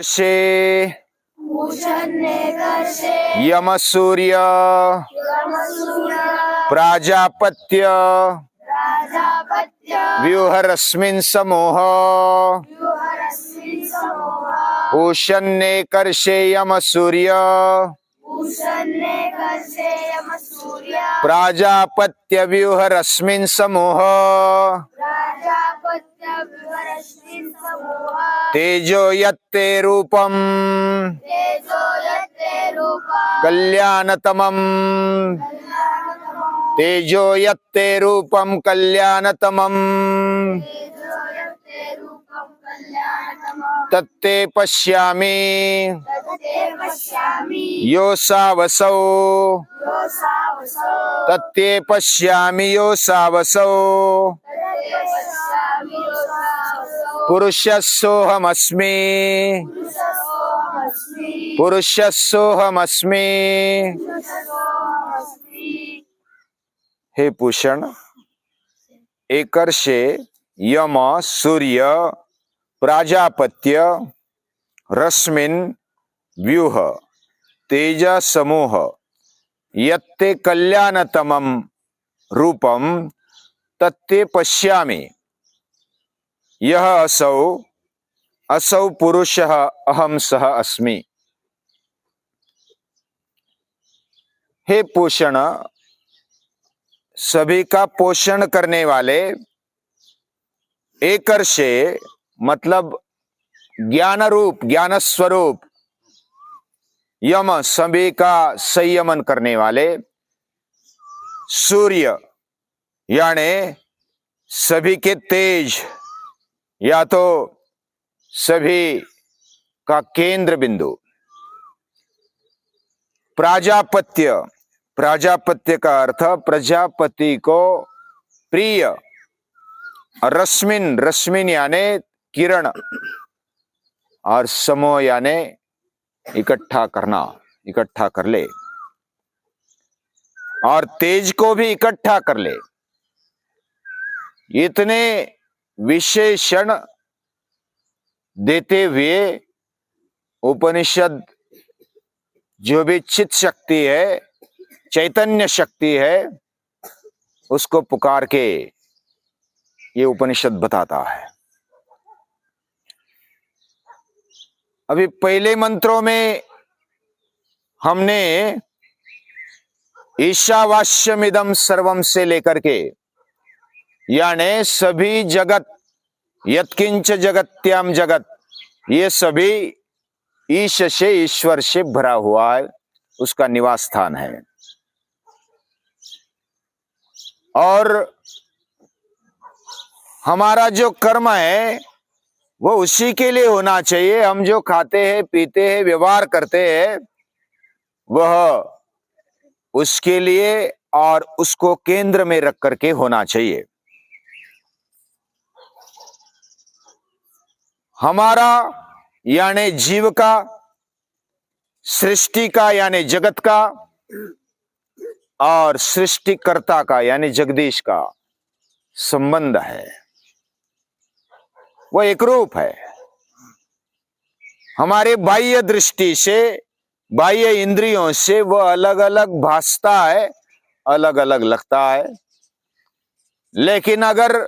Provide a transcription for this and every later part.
से यम सूर्य प्राजापत्य व्यूहरस्मिन् समूह पूषन्ने कर्षे यम सूर्य प्राजापत्य व्यूहरस्मिन् समूह तेजो यत्ते रूपम कल्याणतमम् तेजो यत्ते रूपम कल्याणतमम् तत्ते पश्यामि योऽसावसौ तत्ते पश्यामि योऽसावसौ पुरुषस्सोऽहमस्मि पुरुषस्सोऽहमस्मि। हे पूषण, एकर्षे यम सूर्य प्राजापत्य रश्मिन् व्यूह तेज समूह यत्ते कल्याणतमं रूपम तत्ते पश्यामि यह असौ असौ पुरुषः अहम सह अस्मि। हे पोषण, सभी का पोषण करने वाले एकर्षे मतलब ज्ञान रूप ज्ञान स्वरूप, यम सभी का संयमन करने वाले, सूर्य यानी सभी के तेज या तो सभी का केंद्र बिंदु, प्राजापत्य प्राजापत्य का अर्थ प्रजापति को प्रिय, रश्मिन रश्मिन यानी किरण, और समूह यानी इकट्ठा करना, इकट्ठा कर ले, और तेज को भी इकट्ठा कर ले। इतने विशेषण देते हुए उपनिषद जो भी चित्त शक्ति है, चैतन्य शक्ति है, उसको पुकार के ये उपनिषद बताता है। अभी पहले मंत्रों में हमने ईशावास्यमिदं सर्वम से लेकर के यानी सभी जगत, यत्किंच जगत्याम जगत, ये सभी ईश से ईश्वर से भरा हुआ है, उसका निवास स्थान है। और हमारा जो कर्म है वो उसी के लिए होना चाहिए। हम जो खाते हैं, पीते हैं, व्यवहार करते हैं, वह उसके लिए और उसको केंद्र में रख करके होना चाहिए। हमारा यानी जीव का, सृष्टि का यानी जगत का, और सृष्टिकर्ता का यानी जगदीश का संबंध है, वह एक रूप है। हमारे बाह्य दृष्टि से, बाह्य इंद्रियों से वह अलग अलग भासता है, अलग अलग लगता है, लेकिन अगर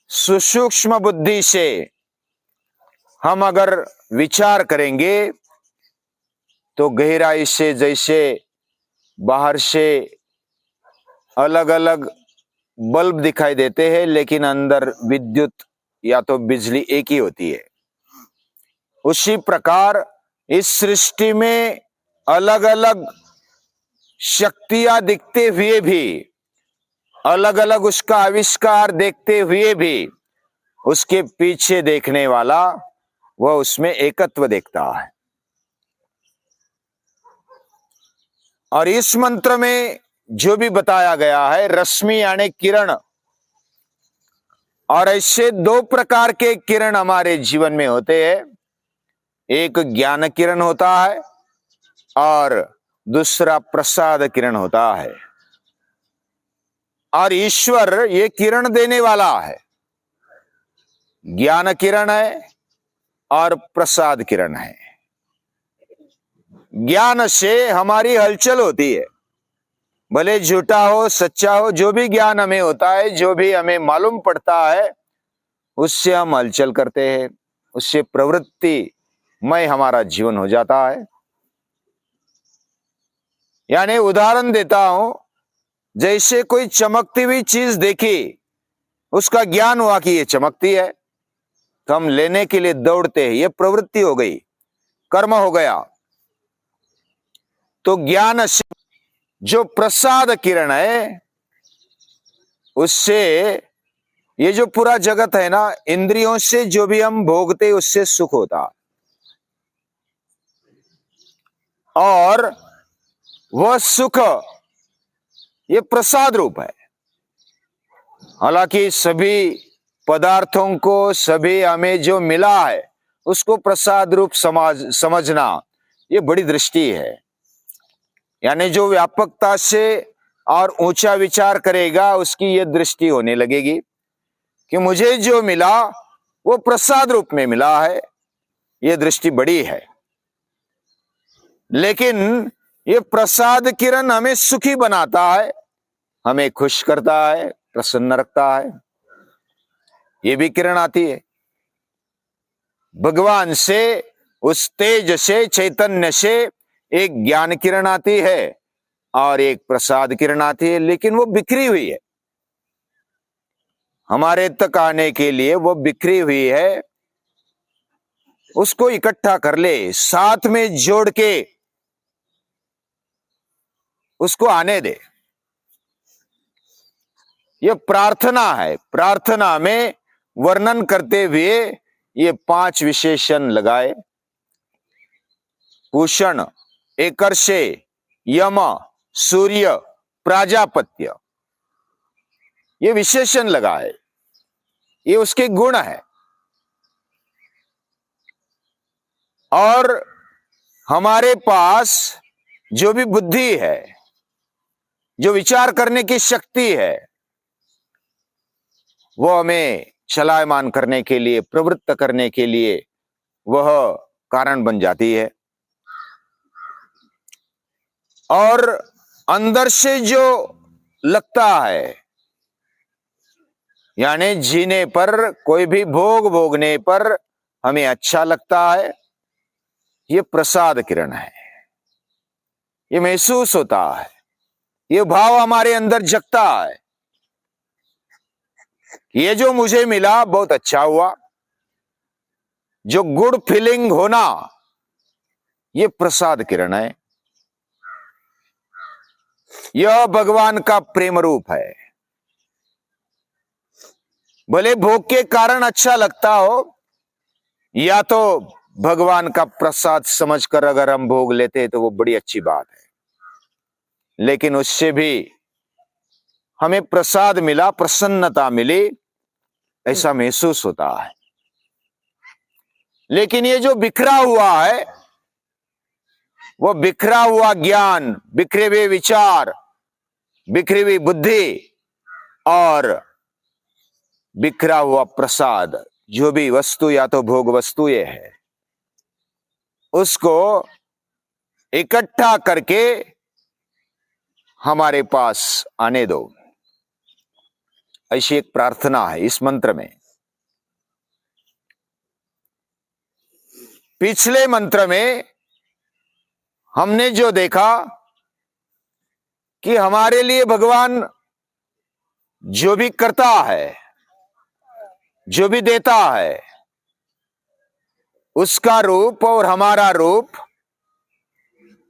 सुसूक्ष्म बुद्धि से हम अगर विचार करेंगे तो गहराई से जैसे बाहर से अलग अलग बल्ब दिखाई देते हैं, लेकिन अंदर विद्युत या तो बिजली एक ही होती है, उसी प्रकार इस सृष्टि में अलग अलग शक्तियां दिखते हुए भी, अलग अलग उसका आविष्कार देखते हुए भी, उसके पीछे देखने वाला वह उसमें एकत्व देखता है। और इस मंत्र में जो भी बताया गया है, रश्मि यानी किरण, और ऐसे दो प्रकार के किरण हमारे जीवन में होते हैं। एक ज्ञान किरण होता है और दूसरा प्रसाद किरण होता है। और ईश्वर ये किरण देने वाला है, ज्ञान किरण है और प्रसाद किरण है। ज्ञान से हमारी हलचल होती है, भले झूठा हो सच्चा हो, जो भी ज्ञान हमें होता है, जो भी हमें मालूम पड़ता है, उससे हम हलचल करते हैं, उससे प्रवृत्तिमय हमारा जीवन हो जाता है। यानी उदाहरण देता हूं, जैसे कोई चमकती हुई चीज देखी, उसका ज्ञान हुआ कि ये चमकती है, तो हम लेने के लिए दौड़ते हैं, ये प्रवृत्ति हो गई, कर्म हो गया। तो ज्ञान से जो प्रसाद किरण है, उससे ये जो पूरा जगत है ना, इंद्रियों से जो भी हम भोगते उससे सुख होता, और वह सुख ये प्रसाद रूप है। हालांकि सभी पदार्थों को, सभी हमें जो मिला है, उसको प्रसाद रूप समझना ये बड़ी दृष्टि है। यानी जो व्यापकता से और ऊंचा विचार करेगा, उसकी ये दृष्टि होने लगेगी कि मुझे जो मिला वो प्रसाद रूप में मिला है। ये दृष्टि बड़ी है। लेकिन ये प्रसाद किरण हमें सुखी बनाता है, हमें खुश करता है, प्रसन्न रखता है। ये भी किरण आती है भगवान से, उस तेज से, चैतन्य से एक ज्ञान किरण आती है और एक प्रसाद किरण आती है, लेकिन वो बिखरी हुई है। हमारे तक आने के लिए वो बिखरी हुई है, उसको इकट्ठा कर ले, साथ में जोड़ के उसको आने दे। ये प्रार्थना है। प्रार्थना में वर्णन करते हुए ये 5 विशेषण लगाए, पूषण, एकर्षे, यम, सूर्य, प्राजापत्य, ये विशेषण लगाए, ये उसके गुण है। और हमारे पास जो भी बुद्धि है, जो विचार करने की शक्ति है, वो हमें चलायमान करने के लिए, प्रवृत्त करने के लिए वह कारण बन जाती है। और अंदर से जो लगता है, यानी जीने पर, कोई भी भोग भोगने पर हमें अच्छा लगता है, ये प्रसाद किरण है। ये महसूस होता है, ये भाव हमारे अंदर जगता है, ये जो मुझे मिला बहुत अच्छा हुआ। जो गुड फीलिंग होना, ये प्रसाद किरण है। यह भगवान का प्रेम रूप है। भले भोग के कारण अच्छा लगता हो, या तो भगवान का प्रसाद समझकर अगर हम भोग लेते तो वो बड़ी अच्छी बात है, लेकिन उससे भी हमें प्रसाद मिला, प्रसन्नता मिली, ऐसा महसूस होता है। लेकिन ये जो बिखरा हुआ है, वो बिखरा हुआ ज्ञान, बिखरे हुए विचार, बिखरी हुई बुद्धि और बिखरा हुआ प्रसाद, जो भी वस्तु या तो भोग वस्तु ये है, उसको इकट्ठा करके हमारे पास आने दो। ऐसी एक प्रार्थना है इस मंत्र में। पिछले मंत्र में हमने जो देखा कि हमारे लिए भगवान जो भी करता है, जो भी देता है, उसका रूप और हमारा रूप,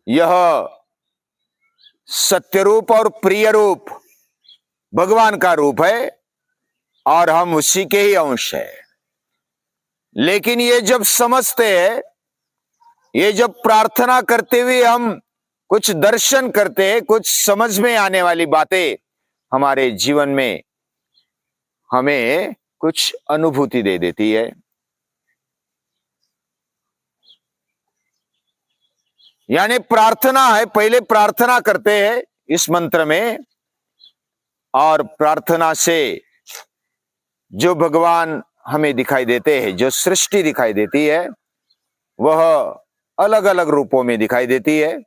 यह सत्य रूप और प्रिय रूप भगवान का रूप है और हम उसी के ही अंश है। लेकिन ये जब समझते हैं, ये जब प्रार्थना करते हुए हम कुछ दर्शन करते हैं, कुछ समझ में आने वाली बातें हमारे जीवन में हमें कुछ अनुभूति दे देती है। यानी प्रार्थना है, पहले प्रार्थना करते हैं इस मंत्र में, और प्रार्थना से जो भगवान हमें दिखाई देते हैं, जो सृष्टि दिखाई देती है वह अलग अलग रूपों में दिखाई देती है,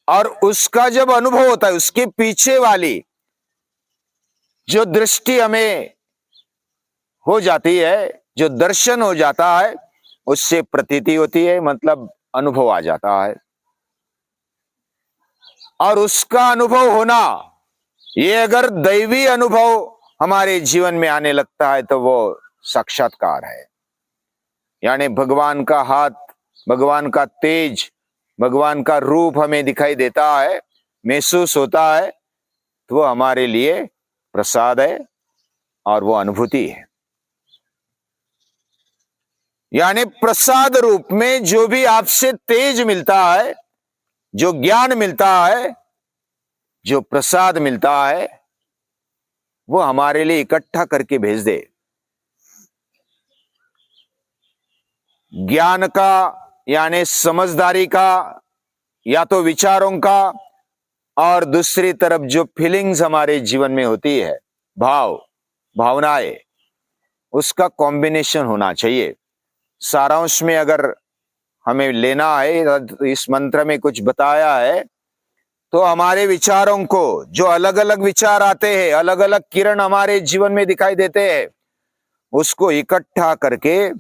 और उसका जब अनुभव होता है, उसके पीछे वाली जो दृष्टि हमें हो जाती है, जो दर्शन हो जाता है, उससे प्रतीति होती है, मतलब अनुभव आ जाता है। और उसका अनुभव होना, ये अगर दैवी अनुभव हमारे जीवन में आने लगता है तो वो साक्षात्कार है। यानी भगवान का हाथ, भगवान का तेज, भगवान का रूप हमें दिखाई देता है, महसूस होता है, तो वो हमारे लिए प्रसाद है और वो अनुभूति है। यानी प्रसाद रूप में जो भी आपसे तेज मिलता है, जो ज्ञान मिलता है, जो प्रसाद मिलता है, वो हमारे लिए इकट्ठा करके भेज दे। ज्ञान का यानी समझदारी का, या तो विचारों का, और दूसरी तरफ जो फीलिंग्स हमारे जीवन में होती है, भावनाएं, उसका कॉम्बिनेशन होना चाहिए। सारांश में अगर हमें लेना है, इस मंत्र में कुछ बताया है, तो हमारे विचारों को, जो अलग अलग विचार आते हैं, अलग अलग किरण हमारे जीवन में दिखाई देते हैं, उसको इकट्ठा करके,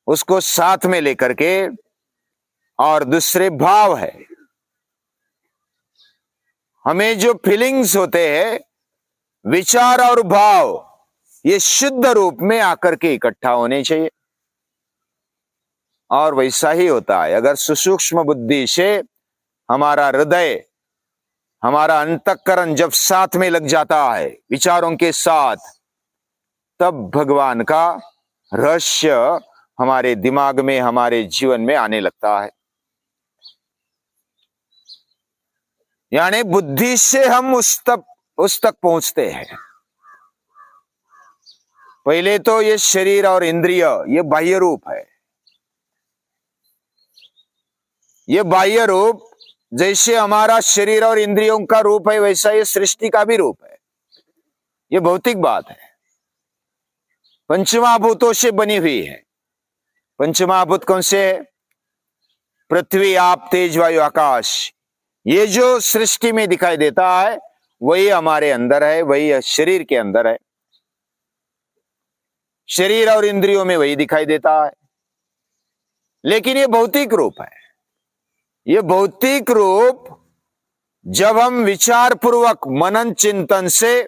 उसको साथ में लेकर के, और दूसरे भाव है, हमें जो फीलिंग्स होते हैं, विचार और भाव, ये शुद्ध रूप में आकर के इकट्ठा होने चाहिए। और वैसा ही होता है अगर सुसूक्ष्म बुद्धि से हमारा हृदय, हमारा अंतःकरण जब साथ में लग जाता है विचारों के साथ, तब भगवान का रहस्य हमारे दिमाग में, हमारे जीवन में आने लगता है। यानी बुद्धि से हम उस तक पहुंचते हैं। पहले तो ये शरीर और इंद्रिय, ये बाह्य रूप है। ये बाह्य रूप जैसे हमारा शरीर और इंद्रियों का रूप है, वैसा ये सृष्टि का भी रूप है। ये भौतिक बात है, पंचमहाभूतों से बनी हुई है। पंचमहाभूत कौन से है? पृथ्वी, आप, तेज, वायु, आकाश। ये जो सृष्टि में दिखाई देता है वही हमारे अंदर है, वही शरीर के अंदर है। शरीर और इंद्रियों में वही दिखाई देता है, लेकिन ये भौतिक रूप है। ये भौतिक रूप जब हम विचार पूर्वक मनन चिंतन से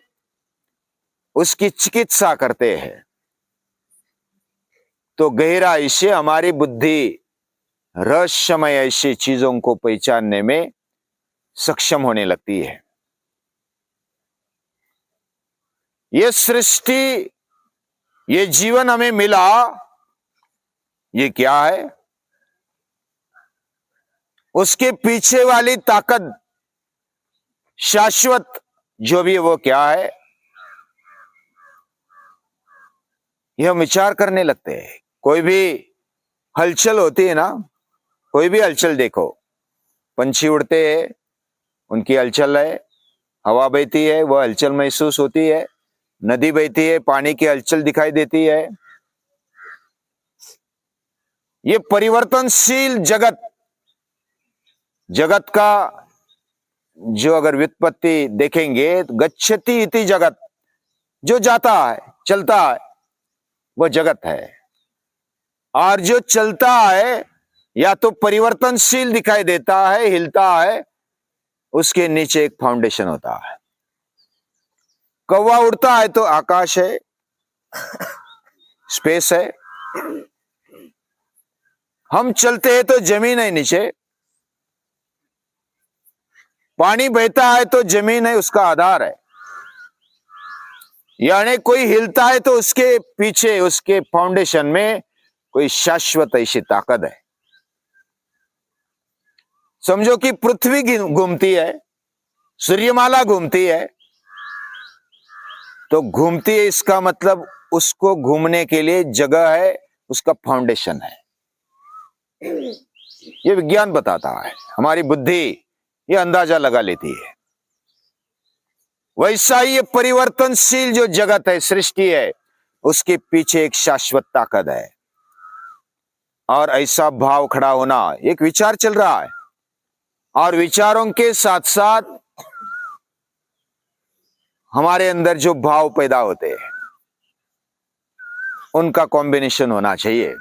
उसकी चिकित्सा करते हैं, तो गहराई से हमारी बुद्धि रहस्यमय ऐसी चीजों को पहचानने में सक्षम होने लगती है। ये सृष्टि, ये जीवन हमें मिला, ये क्या है? उसके पीछे वाली ताकत, शाश्वत जो भी है, वो क्या है? ये हम विचार करने लगते हैं। कोई भी हलचल होती है ना, कोई भी हलचल देखो, पंछी उड़ते हैं, उनकी हलचल है, हवा बहती है, वह हलचल महसूस होती है, नदी बहती है, पानी की हलचल दिखाई देती है। ये परिवर्तनशील जगत का जो अगर व्युत्पत्ति देखेंगे तो गच्छति इति जगत, जो जाता है, चलता है, वह जगत है। और जो चलता है या तो परिवर्तनशील दिखाई देता है, हिलता है, उसके नीचे एक फाउंडेशन होता है। कौवा उड़ता है तो आकाश है, स्पेस है। हम चलते हैं तो जमीन है नीचे, पानी बहता है तो जमीन है, उसका आधार है। यानी कोई हिलता है तो उसके पीछे, उसके फाउंडेशन में कोई शाश्वत ऐसी ताकत है। समझो कि पृथ्वी घूमती है, सूर्यमाला घूमती है, तो घूमती है, इसका मतलब उसको घूमने के लिए जगह है, उसका फाउंडेशन है। ये विज्ञान बताता है, हमारी बुद्धि ये अंदाजा लगा लेती है। वैसा ही ये परिवर्तनशील जो जगत है, सृष्टि है, उसके पीछे एक शाश्वत ताकत है। और ऐसा भाव खड़ा होना, एक विचार चल रहा है और विचारों के साथ साथ हमारे अंदर जो भाव पैदा होते हैं उनका कॉम्बिनेशन होना चाहिए।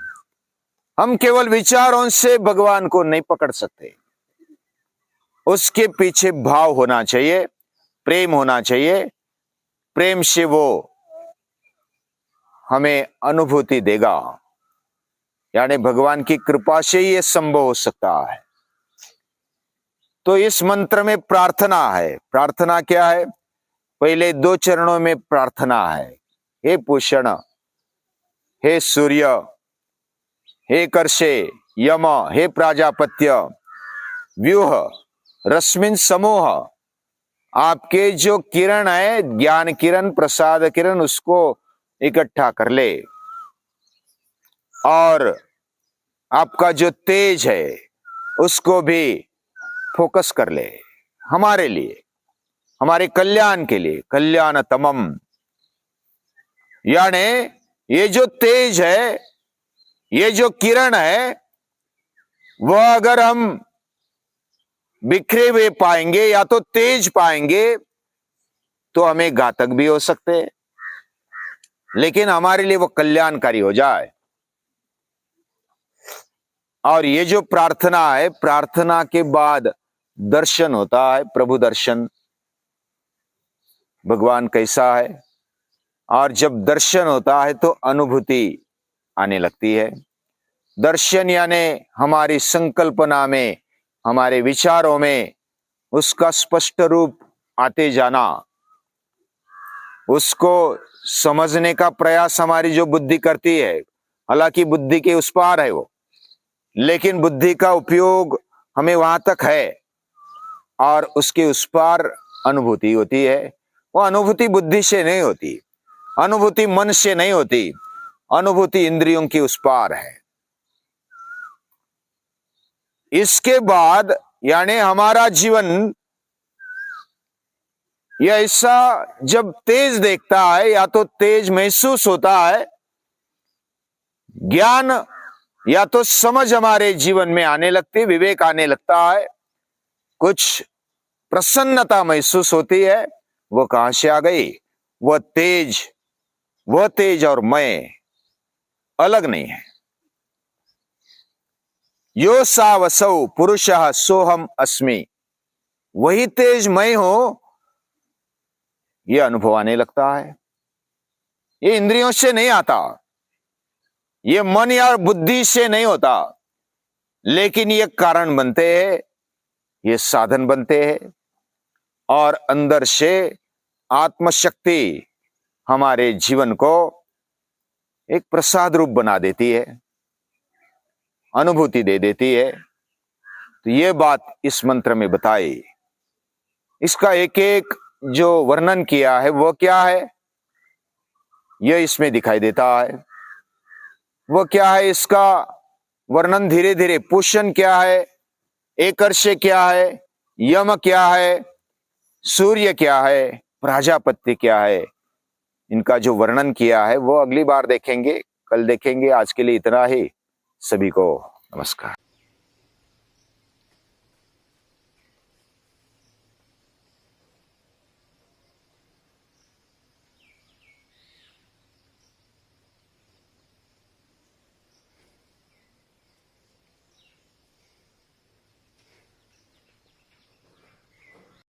हम केवल विचारों से भगवान को नहीं पकड़ सकते, उसके पीछे भाव होना चाहिए, प्रेम होना चाहिए। प्रेम से वो हमें अनुभूति देगा, यानी भगवान की कृपा से ही ये संभव हो सकता है। तो इस मंत्र में प्रार्थना है। प्रार्थना क्या है? पहले 2 चरणों में प्रार्थना है। हे पूषण, हे सूर्य, हे कर्षे, यम, हे प्राजापत्य, व्यूह, रश्मिन समूह, आपके जो किरण है, ज्ञान किरण, प्रसाद किरण, उसको इकट्ठा कर ले और आपका जो तेज है उसको भी फोकस कर ले हमारे लिए, हमारे कल्याण के लिए। कल्याणतमम, यानी ये जो तेज है, ये जो किरण है, वह अगर हम बिखरे हुए पाएंगे या तो तेज पाएंगे तो हमें घातक भी हो सकते हैं, लेकिन हमारे लिए वो कल्याणकारी हो जाए। और ये जो प्रार्थना है, प्रार्थना के बाद दर्शन होता है, प्रभु दर्शन, भगवान कैसा है। और जब दर्शन होता है तो अनुभूति आने लगती है। दर्शन यानी हमारी संकल्पना में, हमारे विचारों में उसका स्पष्ट रूप आते जाना, उसको समझने का प्रयास हमारी जो बुद्धि करती है। हालांकि बुद्धि के उस पार है वो, लेकिन बुद्धि का उपयोग हमें वहां तक है और उसके उस पार अनुभूति होती है। वो अनुभूति बुद्धि से नहीं होती, अनुभूति मन से नहीं होती, अनुभूति इंद्रियों की उस पार है। इसके बाद यानी हमारा जीवन यह ऐसा जब तेज देखता है या तो तेज महसूस होता है, ज्ञान या तो समझ हमारे जीवन में आने लगती, विवेक आने लगता है, कुछ प्रसन्नता महसूस होती है। वो कहां से आ गई? वह तेज और मैं अलग नहीं है। यो सा वसौ पुरुषः सोहम अस्मि, वही तेज मैं हूं, यह अनुभव आने लगता है। ये इंद्रियों से नहीं आता, ये मन या बुद्धि से नहीं होता, लेकिन ये कारण बनते हैं, ये साधन बनते हैं और अंदर से आत्मशक्ति हमारे जीवन को एक प्रसाद रूप बना देती है, अनुभूति दे देती है। तो ये बात इस मंत्र में बताई। इसका एक एक जो वर्णन किया है वो क्या है, यह इसमें दिखाई देता है। वो क्या है, इसका वर्णन धीरे धीरे। पुष्ण क्या है, एकर्ष क्या है, यम क्या है, सूर्य क्या है, प्राजापत्य क्या है, इनका जो वर्णन किया है वो अगली बार देखेंगे, कल देखेंगे। आज के लिए इतना ही। सभी को नमस्कार।